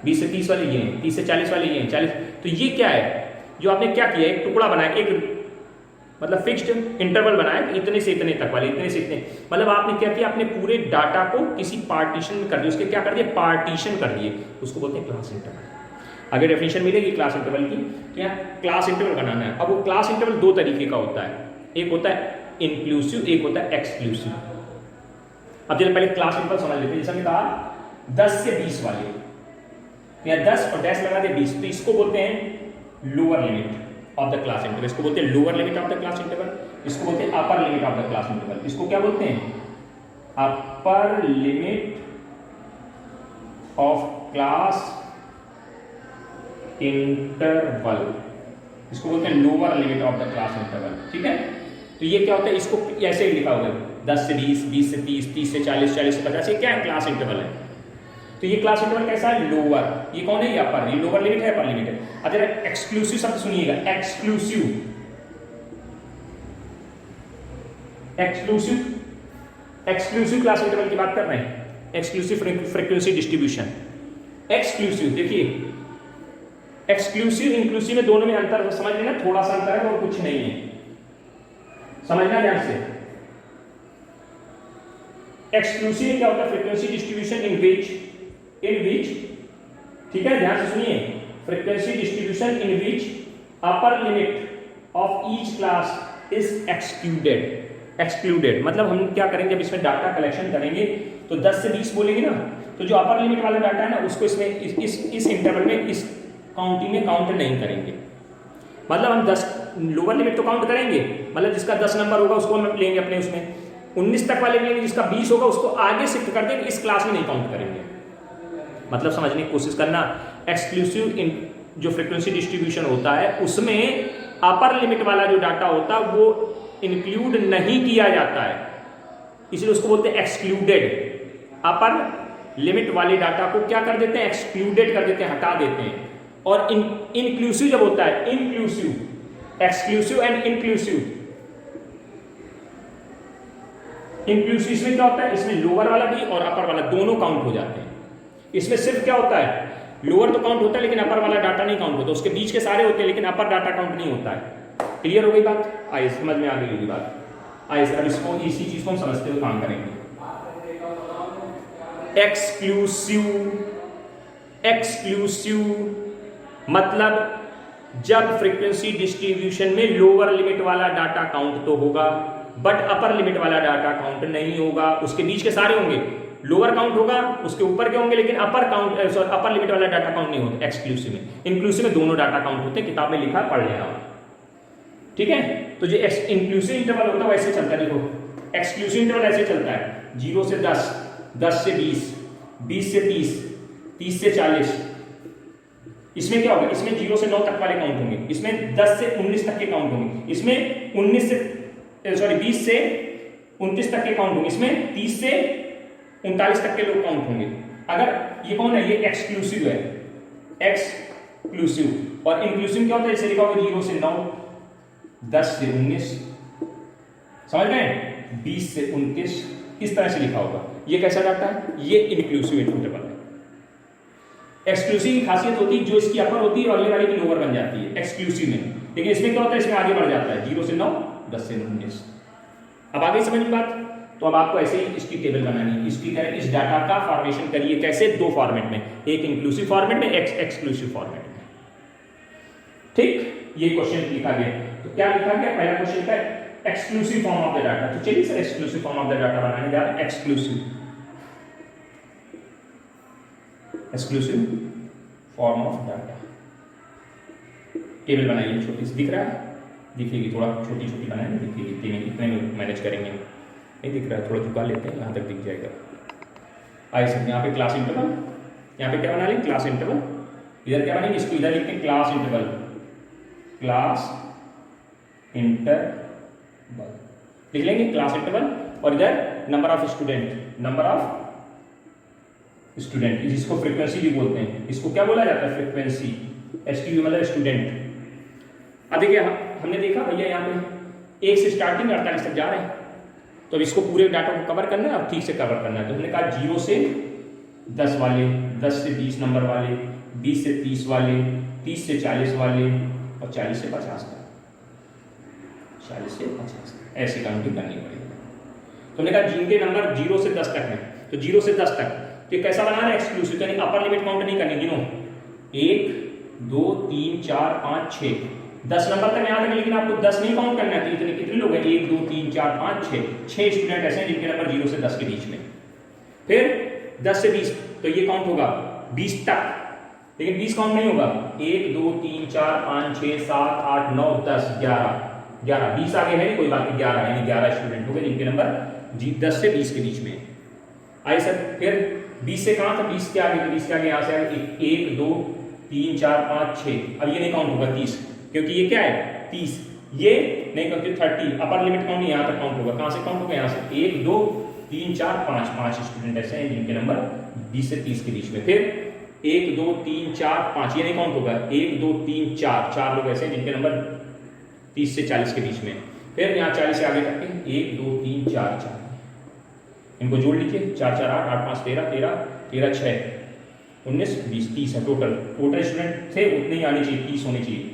20 से 30 वाले ये हैं, 30 से 40 वाले ये हैं, 40। तो ये क्या है, जो आपने क्या किया, एक टुकड़ा बनाया, एक मतलब फिक्स्ड इंटरवल बनाया, इतने से इतने तक वाले, इतने से इतने, मतलब आपने क्या किया, आपने पूरे डाटा को किसी पार्टीशन में कर दिया, उसके क्या कर दिए, पार्टीशन कर दिए, उसको बोलते हैं क्लास इंटरवल। आगे डेफिनेशन मिलेगी क्लास इंटरवल की, तो यहाँ क्लास इंटरवल बनाना है। अब वो क्लास इंटरवल दो तरीके का होता है, एक होता है इंक्लूसिव, एक होता है एक्सक्लूसिव। अब जब पहले क्लास इंटरवल समझ लेते हैं, जैसे हमने कहा 10 से 20 वाले, यहाँ 10 और डैश लगा दे 20, तो इसको बोलते हैं lower limit of the class interval, इसको बोलते हैं lower limit of the class interval, इसको बोलते हैं upper limit of the class interval, इसको क्या बोलते हैं, upper limit of class interval, इसको बोलते हैं lower limit of the class interval, ठीक है। तो ये क्या होता है, इसको ऐसे ही लिखा होगा 10 से 20, 20 से 30, 30 से 40, 40 से 50, ये क्या है, क्लास इंटरवल है। तो ये क्लास इंटरवल कैसा है, लोअर, ये कौन है, ये अपर, ये लोअर लिमिट है, अपर लिमिट है। अब जरा एक्सक्लूसिव शब्द सुनिएगा, exclusive, exclusive, exclusive class interval की बात कर रहे हैं, एक्सक्लूसिव फ्रीक्वेंसी डिस्ट्रीब्यूशन। एक्सक्लूसिव देखिए, एक्सक्लूसिव इंक्लूसिव में दोनों में अंतर समझ लेना, थोड़ा सा अंतर है और कुछ नहीं है, समझना ध्यान से। एक्सक्लूसिव में क्या होता है, फ्रीक्वेंसी डिस्ट्रीब्यूशन इन विच, ठीक है, ध्यान से सुनिए, frequency distribution in which upper limit of each class is excluded. Excluded मतलब हम क्या करेंगे, जब इसमें डाटा कलेक्शन करेंगे तो 10 से 20 बोलेंगे ना, तो जो अपर लिमिट वाला डाटा है ना, उसको इसमें इस इंटरवल में, इस काउंटिंग में काउंट नहीं करेंगे। मतलब हम 10 लोअर लिमिट तो काउंट करेंगे, मतलब जिसका 10 नंबर होगा उसको हम लेंगे अपने उसमें, 19 तक वाले लेंगे, जिसका 20 होगा उसको आगे शिफ्ट कर देंगे, इस क्लास में नहीं काउंट करेंगे। मतलब समझने की कोशिश करना, एक्सक्लूसिव जो फ्रीक्वेंसी डिस्ट्रीब्यूशन होता है उसमें अपर लिमिट वाला जो डाटा होता है वो इंक्लूड नहीं किया जाता है, इसलिए उसको बोलते हैं एक्सक्लूडेड। अपर लिमिट वाले डाटा को क्या कर देते हैं, एक्सक्लूडेड कर देते हैं, हटा देते हैं। और इंक्लूसिव जब होता है, inclusive, exclusive and inclusive, inclusive इसमें क्या होता है, इसमें लोअर वाला भी और अपर वाला दोनों काउंट हो जाते हैं। इसमें सिर्फ क्या होता है, लोअर तो काउंट होता है लेकिन अपर वाला डाटा नहीं काउंट होता, उसके बीच के सारे होते हैं लेकिन अपर डाटा काउंट नहीं होता है। क्लियर हो गई बात, आइए समझ में आ गई होगी बात, आइए सर अब इसको, इसी चीज को हम समझते हुए काम करेंगे। एक्सक्लूसिव, एक्सक्लूसिव मतलब जब फ्रीक्वेंसी डिस्ट्रीब्यूशन में लोअर लिमिट वाला डाटा काउंट तो होगा बट अपर लिमिट वाला डाटा काउंट नहीं होगा, उसके बीच के सारे होंगे, लोअर काउंट होगा, उसके ऊपर के होंगे लेकिन अपर काउंट, सॉरी अपर लिमिट वाला डाटा काउंट नहीं होता एक्सक्लूसिव में। इंक्लूसिव में दोनों डाटा काउंट होते हैं, किताब में लिखा पढ़ लेना, ठीक है। तो जो इंक्लूसिव इंटरवल होता है वैसे चलता है, देखो एक्सक्लूसिव इंटरवल ऐसे चलता है 0 से 10, 10 से 20, 20 से 30, 30 से 40। इसमें क्या होगा, इसमें 0 से 9 तक वाले काउंट होंगे, इसमें 10 से 19 तक के काउंट होंगे, इसमें 19 से सॉरी 20 से 29 तक के काउंट होंगे, इसमें 30 से 39 तक के लोग काउंट होंगे। अगर ये कौन है, ये एक्सक्लूसिव है, एक्सक्लूसिव। और इंक्लूसिव क्या होता है, जैसे लिखा होगा 0 से 9, 10 से 19, समझ गए, 20 से 29, इस तरह से लिखा होगा। ये कैसा डाटा है, ये इंक्लूसिव इंटरवल है। एक्सक्लूसिव की खासियत होती है जो इसकी अपर होती है और अगले वाले की लोअर बन जाती है एक्सक्लूसिव में, लेकिन इसमें क्या होता है, इसमें आगे बढ़ जाता है 0 से 9, 10 से 19। अब आगे समझ बात, तो अब आपको ऐसे ही इसकी टेबल बनानी है, इसकी तरह इस डाटा का फॉर्मेशन करिए, कैसे, दो फॉर्मेट में, एक इंक्लूसिव फॉर्मेट में, एक एक्सक्लूसिव फॉर्मेट में, ठीक। ये क्वेश्चन लिखा गया, तो क्या लिखा गया, पहला क्वेश्चन का exclusive form of the data. तो चलिए sir exclusive form of the data बनाने जा रहे हैं, exclusive form of data. Table बनाइए, छोटी सी दिख रहा है, दिखेगी, थोड़ा छोटी छोटी बनाएंगे दिखेगी, इतने में मैनेज करेंगे, नहीं दिख रहा है, थोड़ा झुका लेते हैं, यहाँ तक दिख जाएगा। आइए सर, यहाँ पे क्लास इंटरवल, यहाँ पे क्या बना लेंगे क्लास इंटरवल, इधर क्या बनेंगे, इसको इधर लिखते हैं क्लास इंटरवल, क्लास इंटरवल लिख लेंगे क्लास इंटरवल, और इधर number of student, number of student, जिसको फ्रीक्वेंसी भी बोलते हैं, इसको क्या बोला जाता है फ्रीक्वेंसी, एसटीयू मतलब स्टूडेंट। अब देखिए हमने देखा भैया यहाँ पे 1 से स्टार्टिंग 48 तक जा रहे हैं, तो अब इसको पूरे डाटा को कवर करना है और ठीक से कवर करना है, तो हमने कहा 0 से 10 वाले, 10 से 20 नंबर वाले, 20 से 30 वाले, 30 से 40 वाले और 40 से 50 तक, 40 से 50 तक ऐसी काउंटिंग करनी पड़ेगी। तो हमने कहा जिनके नंबर 0 से 10 तक है, तो 0 से 10 तक तो कैसा बनाना है एक्सक्लूसिव, यानी अपर लिमिट काउंट नहीं करनी, गिनो 1 2 3 4 5 6 10 नंबर तक यहाँ तक, लेकिन आपको 10 नहीं काउंट करना है, तो इतने कितने लोग हैं 1 2 3 4 5 6 स्टूडेंट ऐसे हैं जिनके नंबर 0 से 10 के बीच में। फिर 10 से 20 तो ये काउंट होगा 20 तक, लेकिन 20 काउंट नहीं होगा, 1 2 3 4 5 6 7 8 9 10 11 20 आगे है नहीं कोई बात नहीं, 11 यानी 11 स्टूडेंट हो गए जिनके नंबर 10 से 20 के बीच में। आइए सर, फिर 20 से कहाँ था, 20 के आगे, 20 के आगे यहाँ से आगे 1 2 3 4 5 6, अब ये नहीं काउंट होगा 30, क्योंकि ये क्या है 30, ये नहीं क्योंकि 30 अपर लिमिट काउंट यहाँ तक काउंट होगा, कहाँ से काउंट होगा यहाँ से 1 2 3 4 5 स्टूडेंट ऐसे हैं जिनके नंबर 20 से 30 के बीच में। फिर 1 2 3 4 5 ये नहीं काउंट होगा, 1 2 3 4 लोग ऐसे हैं जिनके नंबर 30 से 40 के बीच में। फिर यहाँ 40 से आगे तक के 1 2 3 4 इनको जोड़ लीजिए, 4 4 8 8 5 13 13 13 6 19 20 30 है टोटल स्टूडेंट थे उतने ही आने चाहिए, 30 होने चाहिए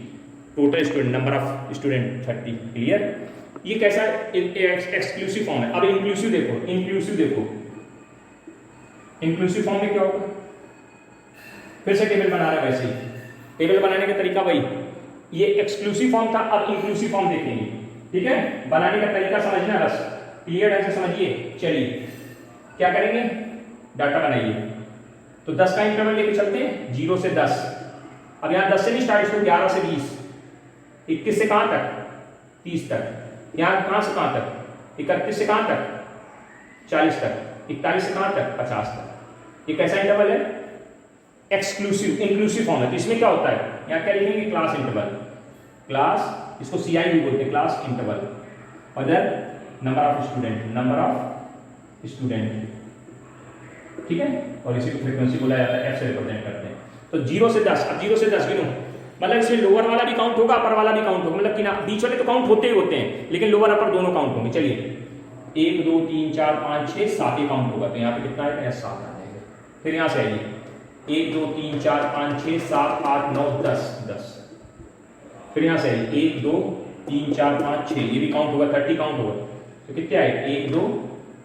total student, number of student 30। Clear, ये कैसा एक्सक्लूसिव फॉर्म है। अब इंक्लूसिव देखो, इंक्लूसिव फॉर्म में क्या होगा, फिर से टेबल बना रहा है, वैसे ही टेबल बनाने का तरीका वही, ये एक्सक्लूसिव फॉर्म था, अब इंक्लूसिव फॉर्म देखेंगे, ठीक है। बनाने का तरीका समझना बस, क्लियर है, समझिए। चलिए क्या करेंगे, डाटा बनाइए, तो 10 का इंटरवल लेके चलते हैं 0 से 10, अब यहाँ 10 से नहीं स्टार्ट, इसको 11 से 20, 21 से कहाँ तक 30 तक, यहाँ कहाँ से कहाँ तक 31 से कहाँ तक 40 तक, 41 से कहाँ तक 50 तक। ये कैसा इंटरवल है, एक्सक्लूसिव इंक्लूसिव फॉर्म है। तो इसमें क्या होता है, यहाँ क्या लिखेंगे क्लास इंटरवल, क्लास इसको CI भी बोलते हैं, क्लास इंटरवल, और इधर नंबर ऑफ स्टूडेंट, ठीक है, और इसी को फ्रीक्वेंसी बोला जाता है, F से रिप्रेजेंट करते हैं। तो 0 से 10, अब 0 से 10 गिनो, मतलब इसमें लोअर वाला भी काउंट होगा, अपर वाला भी काउंट होगा, मतलब कि ना बीच वाले तो काउंट होते ही होते हैं, लेकिन लोअर अपर दोनों काउंट होंगे। चलिए 1 2 3 4 5 6 7 ही काउंट होगा, तो यहाँ पे कितना आएगा 7 आ जाएगा। फिर यहाँ से आइए 1 2 3 4 5 6 7 8 9 10, फिर यहाँ से आइए 1 2 3 4 5 6, ये भी काउंट होगा, 30 काउंट होगा, तो कितने आए 1 2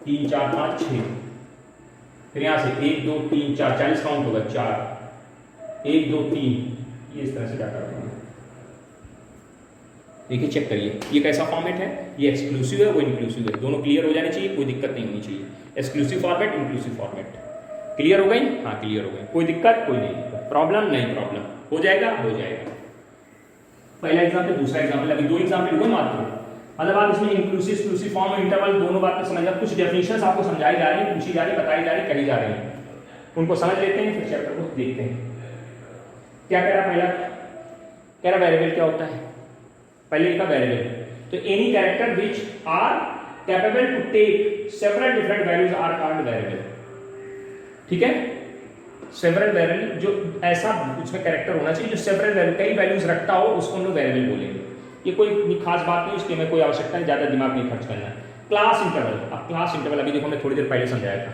3 4 5 6, फिर यहाँ से 1 2 3 4 40 काउंट होगा, 4 1 2 3, ये इस तरह से डाटा होगा। देखिए चेक करिए, ये कैसा फॉर्मेट है, ये एक्सक्लूसिव है वो इंक्लूसिव है, दोनों क्लियर हो जाने चाहिए, कोई दिक्कत नहीं होनी चाहिए। Exclusive format, inclusive format, clear हो गई, हाँ क्लियर हो गई, कोई दिक्कत कोई नहीं, प्रॉब्लम नहीं, प्रॉब्लम हो जाएगा। पहला एग्जाम्पल, दूसरा एग्जाम्पल, अभी 2 एग्जाम्पल हुए मात्र, मतलब आप इसमें इंक्लूसिव एक्सक्लूसिव फॉर्म और इंटरवल दोनों बातें समझ, कुछ डेफिनेशंस आपको समझाई जा रही है, पूछी जा रही, बताई जा रही, कही जा रही है, उनको समझ लेते हैं, फिर चैप्टर को देखते हैं। क्या कह रहा, पहला कह रहा वेरिएबल क्या होता है, पहले लिखा वेरिएबल, तो any character which are capable to take several different values are called variable, ठीक है। सेवरल वेरिएबल जो ऐसा उसमें कैरेक्टर होना चाहिए जो सेवरल वैल्यू कई वैल्यूज रखता हो, उसको हम लोग वेरिएबल बोलेंगे। ये कोई खास बात नहीं, उसके में कोई आवश्यकता नहीं, ज्यादा दिमाग नहीं खर्च करना है। क्लास इंटरवल, अब क्लास इंटरवल अभी देखो हमने थोड़ी देर पहले समझाया था,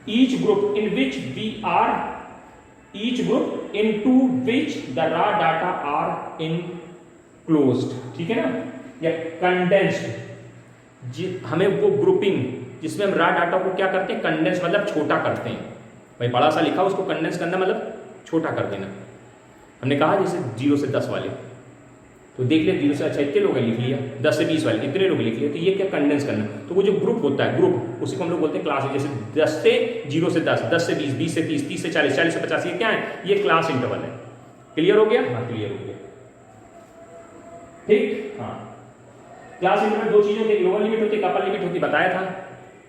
each group in which we are, each group into which the raw data are enclosed, ठीक है ना, या कंडेंस्ड, हमें वो ग्रुपिंग जिसमें हम रॉ डाटा को क्या करते हैं, कंडेंस मतलब छोटा करते हैं, भाई बड़ा सा लिखा उसको कंडेंस करना मतलब छोटा कर देना। हमने कहा जैसे 0 से 10 वाले, तो देख लिया 0 से, अच्छा इतने लोग लिख लिया, 10 से 20 वाले इतने लोग लिख लिया, तो ये क्या कंडेंस करना, तो वो जो ग्रुप होता है, ग्रुप उसी को हम लोग बोलते हैं क्लास। जैसे 10 से 0 से 10, 10 से 20, 20 से 30, 30 से 40, 40 से 50, ये क्या है, ये क्लास इंटरवल है। क्लियर हो गया, हाँ क्लियर हो गया। ठीक। हाँ, क्लास लिमिट में दो चीज़ होती है, लोअर लिमिट होती है, अपर लिमिट होती है, बताया था।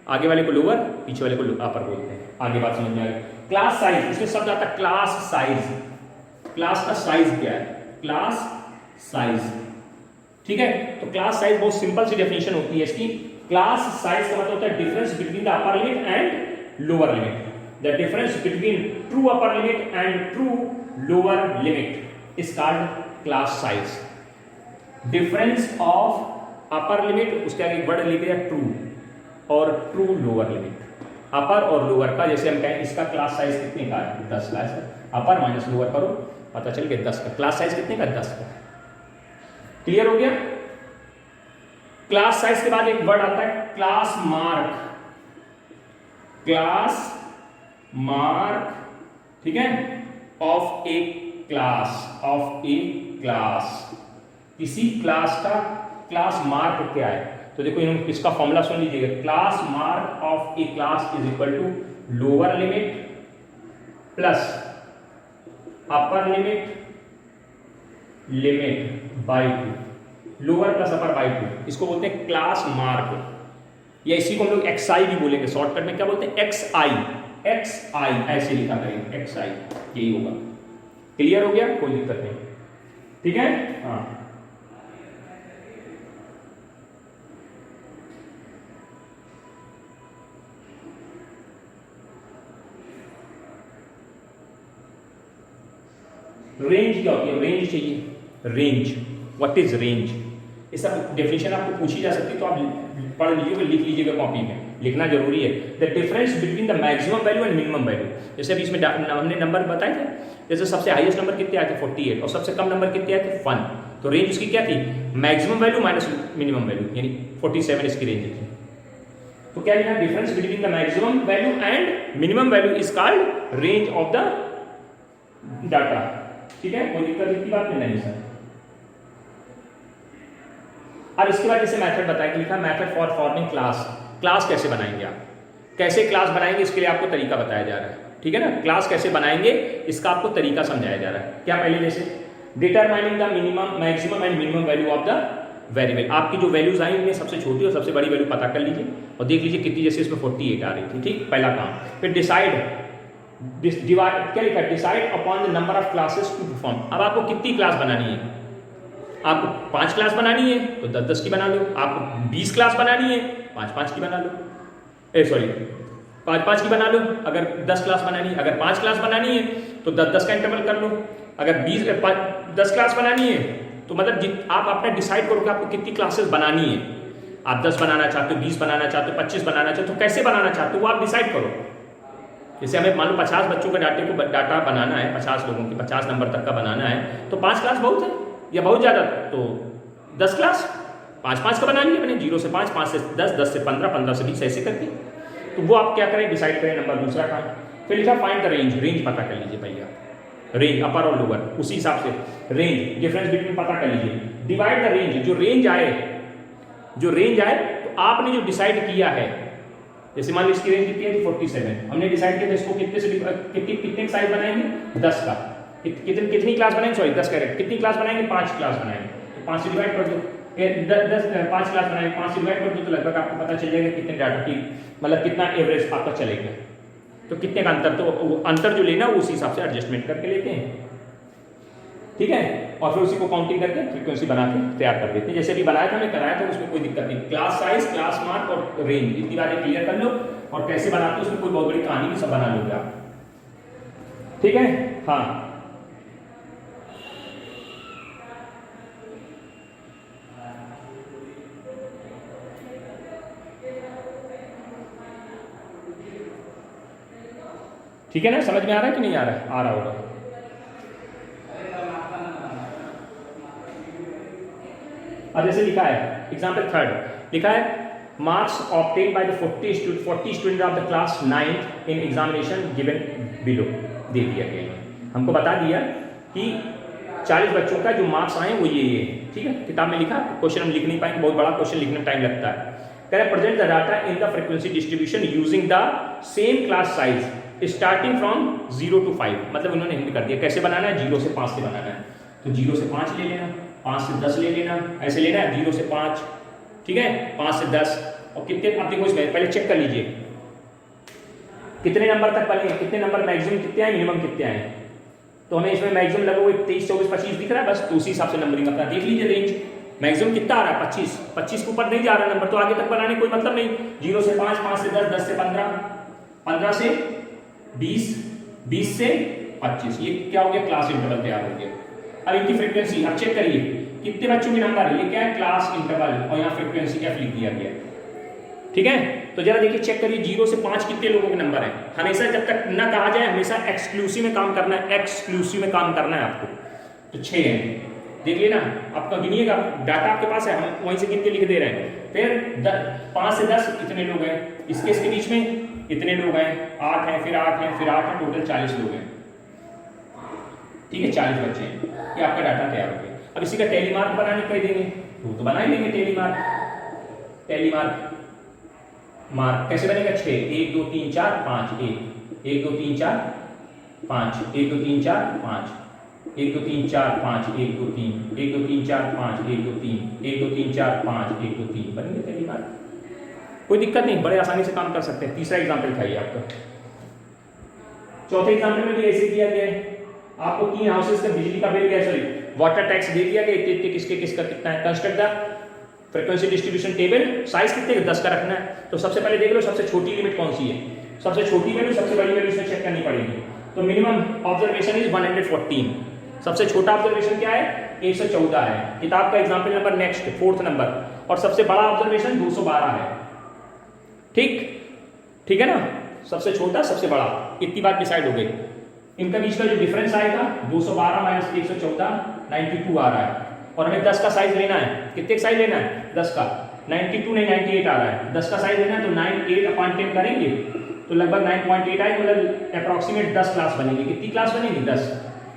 आगे वाले को लोअर, पीछे वाले को अपर बोलते हैं। आगे बात समझ में आ गई। क्लास साइज, इसमें शब्द आता है क्लास साइज। क्लास का साइज क्या है? क्लास साइज, ठीक है। तो क्लास साइज बहुत सिंपल सी डेफिनेशन होती है इसकी। क्लास साइज का मतलब होता है difference between the upper limit and lower limit. The difference between true upper limit and true lower limit is called class size. Difference of upper limit, उसके आगे एक वर्ड लिख दिया ट्रू, और ट्रू लोअर लिमिट। अपर और lower का, जैसे हम कहें इसका क्लास साइज कितने का है? 10 का है। अपर माइनस लोअर करो, पता चल गया 10 का। क्लास साइज कितने का? 10 का। क्लियर हो गया? क्लास साइज के बाद एक वर्ड आता है क्लास मार्क। क्लास मार्क, ठीक है, of a class, of a class. किसी क्लास का क्लास मार्क क्या है? तो देखो इसका फॉर्मूला सुन लीजिएगा। Class mark of a class is equal to lower limit plus upper limit by 2। Lower plus upper by 2, इसको बोलते हैं क्लास मार्क, या इसी को हम लोग एक्सआई भी बोलेंगे। शॉर्टकट में क्या बोलते हैं? एक्सआई। एक्सआई ऐसे लिखा करेंगे, एक्सआई, यही होगा। क्लियर हो गया? कोई दिक्कत नहीं, ठीक है। हाँ, रेंज क्या होती है? रेंज चाहिए। Range, what is range? ये सब डेफिनेशन आपको पूछी जा सकती है, तो आप पढ़ लीजिएगा, लिख लीजिएगा कॉपी में, लिखना जरूरी है। The difference between the maximum value and minimum value. जैसे अभी इसमें हमने नंबर बताए थे, जैसे सबसे हाईएस्ट नंबर कितने आए थे? 48, और सबसे कम नंबर कितने आए थे? 1। तो रेंज उसकी क्या थी? Maximum value minus minimum value, यानी 47 इसकी रेंज थी। तो क्या लिखा? Difference between the maximum value and minimum value is called range of the data, ठीक है। कोई दिक्कत की बात नहीं सर। और इसके बाद जैसे मेथड बताया कि लिखा method for forming class. Class कैसे बनाएंगे आप? कैसे क्लास बनाएंगे, इसके लिए आपको तरीका बताया जा रहा है, ठीक है ना। क्लास कैसे बनाएंगे इसका आपको तरीका समझाया जा रहा है। क्या? पहले जैसे determining the minimum, maximum and minimum value of the variable. आपकी जो वैल्यूज आई उनमें सबसे छोटी और सबसे बड़ी वैल्यू पता कर लीजिए और देख लीजिए कितनी। जैसे इसमें 48 आ रही थी, ठीक, पहला काम। फिर डिसाइड, डिवाइड, क्या लिखा? Decide upon the number of classes to perform. अब आपको कितनी क्लास बनानी है? आपको 5 क्लास बनानी है तो 10-10 की बना लो। आपको 20 क्लास बनानी है 5-5 की बना लो। 5-5 की बना लो। अगर 10 क्लास बनानी है, अगर 5 क्लास बनानी है तो 10-10 का इंटरवल कर लो। अगर 10 क्लास बनानी है तो मतलब आप अपना डिसाइड करो कि आपको कितनी क्लासेस बनानी है। आप 10 बनाना चाहते हो, 20 बनाना चाहते हो, 25 बनाना चाहते हो, कैसे बनाना चाहते हो वो आप डिसाइड करो। जैसे हमें मान लो 50 बच्चों का डाटा बनाना है, 50 लोगों की 50 नंबर तक का बनाना है, तो 5 क्लास बहुत है या बहुत ज़्यादा? तो 10 क्लास 5-5 का बनानी है, मैंने 0 से 5, 5 से 10, 10 से 15, 15 से 20 ऐसे करके। तो वो आप क्या करें? डिसाइड करें। नंबर दूसरा काम। फिर लिखा फाइंड द रेंज। रेंज पता कर लीजिए भैया, रेंज अपर और लोअर, उसी हिसाब से रेंज डिफरेंस बिटवीन पता कर लीजिए। डिवाइड द रेंज, जो रेंज आए तो आपने जो डिसाइड किया है, जैसे मान लीजिए इसकी रेंज कितनी है? 47। हमने डिसाइड किया था इसको कितने से कितने साइज बनाएंगे? 10 का। कितनी क्लास बनाएंगे? सॉरी 10 का। कितनी क्लास बनाएंगे? 5 क्लास बनाएंगे। तो 5 से डिवाइड कर दो। 5 क्लास बनाएंगे, 5 से डिवाइड कर दो तो लगभग आपको पता चल जाएगा कितने डाटा की, मतलब कितना एवरेज आपका चलेगा। तो कितने का अंतर, तो अंतर जो लेना उसी हिसाब से एडजस्टमेंट करके लेते हैं, ठीक है। और फिर उसी को काउंटिंग करके फ्रीक्वेंसी बना के तैयार कर देते हैं। जैसे अभी बनाया था, मैं कराया था, उसमें कोई दिक्कत नहीं। क्लास साइज, क्लास मार्क और रेंज, इतनी बातें क्लियर कर लो। और कैसे बनाते हो उसमें कोई बहुत बड़ी कहानी भी सब बना लोगे आप, ठीक है। हाँ, ठीक है ना। समझ में आ रहा है कि नहीं आ रहा है? आ रहा होगा। अब जैसे लिखा है एग्जाम्पल 3 लिखा है marks obtain by the 40 student of the class 9th in examination given below. दे दिया गया, हमको बता दिया कि 40 बच्चों का जो मार्क्स आए वो ये, ठीक है। किताब में लिखा, क्वेश्चन हम लिख नहीं पाएंगे, बहुत बड़ा क्वेश्चन लिखने में टाइम लगता है। कह रहे present the data in the frequency distribution using the same class size starting from 0 to 5। मतलब उन्होंने हिंट कर दिया कैसे बनाना है, 0 से 5 से बनाना है। तो 0 से 5 ले लेना 5 से 10 ले लेना, ऐसे लेना है 0 से 5, ठीक है, 5 से 10 और कितने, अब देखो इसमें पहले चेक कर लीजिए कितने नंबर तक बने, कितने नंबर मैक्सिमम कितने आए, मिनिमम कितने आए। तो हमें इसमें मैक्सिमम लगभग 23, 24, 25 दिख रहा है बस, तो उसी हिसाब से नंबरिंग अपना देख लीजिए रेंज। मैक्सिमम कितना आ रहा है 25, 25 के ऊपर नहीं जा रहा नंबर, तो आगे तक बनाने कोई मतलब नहीं। 0 से 5, 5 से 10, 10 से 15, 15 से 20, 20 से 25, ये क्या हो गया, क्लास इंटरवल तैयार हो गया। अब इनकी फ्रीक्वेंसी अब चेक करिए कितने बच्चों के नंबर है, ये क्या है, क्लास इंटरवल, और यहाँ फ्रीक्वेंसी F लिख दिया गया, ठीक है। तो जरा देखिए चेक करिए 0 से 5 कितने लोगों के नंबर है। हमेशा जब तक ना कहा जाए हमेशा एक्सक्लूसिव में काम करना है, एक्सक्लूसिव में काम करना है आपको। तो 6 है, देख लेना आपका, गिनिएगा, डाटा आपके पास है, हम वहीं से गिन के लिख दे रहे हैं। फिर 5 से 10 इतने लोग हैं, इसके बीच में इतने लोग हैं, 8 हैं, फिर 8 हैं, फिर 8 हैं, टोटल 40 लोग हैं, ठीक है, 40 बच्चे हैं, ये आपका डाटा तैयार हो गया। अब इसी का टेली मार्क बनाने कह देंगे तो बना ही देंगे टेली मार्क। टेली मार्क कैसे बनेगा, 6, 1 2 3 4 5, 1 2 3 4 5, 1 2 3 4 5, 1 2 3 4 5, 1 2 3, 1 2 3 4 5, 1 2 3, 1 2 3 4 5, 1 2 3, बनेंगे टेली मार्क, कोई दिक्कत नहीं, बड़े आसानी से काम कर सकते हैं। तीसरा एग्जाम्पल था ये आपका। चौथे एग्जाम्पल में भी ऐसे किया गया है, आपको 3 हाउसेस का बिजली का बिल गया, सॉरी वाटर टैक्स दे दिया गया, इतने किसके किसका कितना है। Construct the frequency distribution table, size कितने 10 का रखना है। तो सबसे पहले देख लो सबसे छोटी लिमिट कौन सी है, सबसे छोटी वैल्यू सबसे बड़ी वैल्यू इसमें चेक करनी पड़ेगी। तो मिनिमम ऑब्जर्वेशन इज 114, सबसे छोटा ऑब्जर्वेशन क्या है 114 है, किताब का example number next 4th number, और सबसे बड़ा ऑब्जर्वेशन 212 है, ठीक है ना, सबसे छोटा सबसे बड़ा, इतनी बात डिसाइड हो गई। इनका बीच का जो डिफरेंस आएगा 212 माइनस 114 92 आ रहा है, और हमें 10 का साइज लेना है, कितने का साइज लेना है 10 का, 92 नहीं 98 आ रहा है, 10 का साइज लेना है तो 98/10 करेंगे तो लगभग 9.8 आएगा, मतलब अप्रॉक्सीमेट 10 क्लास बनेगी। कितनी क्लास बनेगी 10।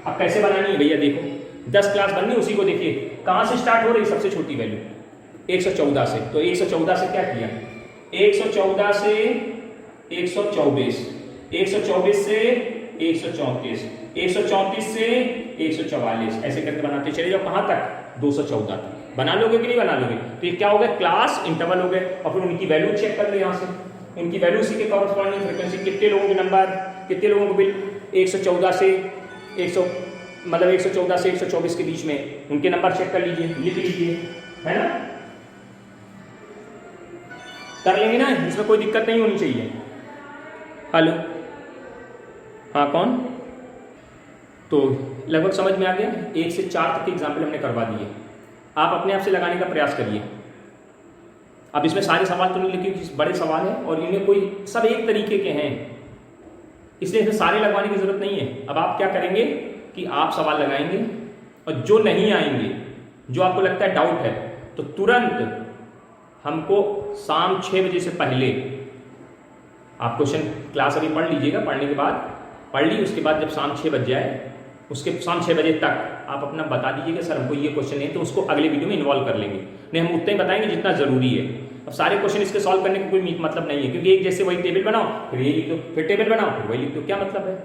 अब कैसे बनानी है भैया, देखो 10 क्लास बननी, उसी को देखिए कहाँ से स्टार्ट हो रही, सबसे छोटी वैल्यू 114 से। तो 114 से क्या किया, 114 से 124, 124 से 134, 134 से 144, ऐसे करके बनाते चले जाओ कहाँ तक 214 तक। बना लोगे कि नहीं बना लोगे। तो ये क्या हो गया, क्लास इंटरवल हो गए, और फिर उनकी वैल्यू चेक कर लो यहाँ से, इनकी वैल्यू उसी के कॉरस्पॉन्डिंग फ्रीक्वेंसी, कितने लोगों के नंबर, कितने लोगों को बिल, 114 से 124 के बीच में उनके नंबर चेक कर लीजिए, लिख लीजिए, है ना, कर लेंगे ना, इसमें कोई दिक्कत नहीं होनी चाहिए। हेलो, हाँ कौन, तो लगभग समझ में आ गया। 1 से 4 तक के एग्जाम्पल हमने करवा दिए, आप अपने आप से लगाने का प्रयास करिए। अब इसमें सारे सवाल तो नहीं लिखे, बड़े सवाल हैं और इनमें कोई सब एक तरीके के हैं, इसलिए इसमें सारे लगवाने की जरूरत नहीं है। अब आप क्या करेंगे कि आप सवाल लगाएंगे, और जो नहीं आएंगे, जो आपको लगता है डाउट है, तो तुरंत हमको शाम 6 बजे से पहले आप क्वेश्चन क्लास अभी पढ़ लीजिएगा, पढ़ने के बाद पढ़ ली, उसके बाद जब शाम 6 बज जाए, उसके शाम 6 बजे तक आप अपना बता दीजिएगा सर हमको ये क्वेश्चन नहीं, तो उसको अगले वीडियो में इन्वॉल्व कर लेंगे। नहीं, हम उतना ही बताएंगे जितना जरूरी है। अब सारे क्वेश्चन इसके सॉल्व करने का कोई मतलब नहीं है, क्योंकि एक जैसे वही टेबल बनाओ फिर ये लिख दो, फिर टेबल बनाओ फिर वही लिख दो, क्या मतलब है।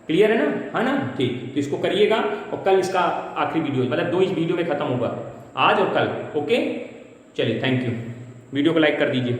क्लियर है ना, है ना, ठीक। तो इसको करिएगा, और कल इसका आखिरी वीडियो, मतलब 2 इस वीडियो में खत्म होगा, आज और कल। ओके, चलिए, थैंक यू। वीडियो को लाइक कर दीजिए।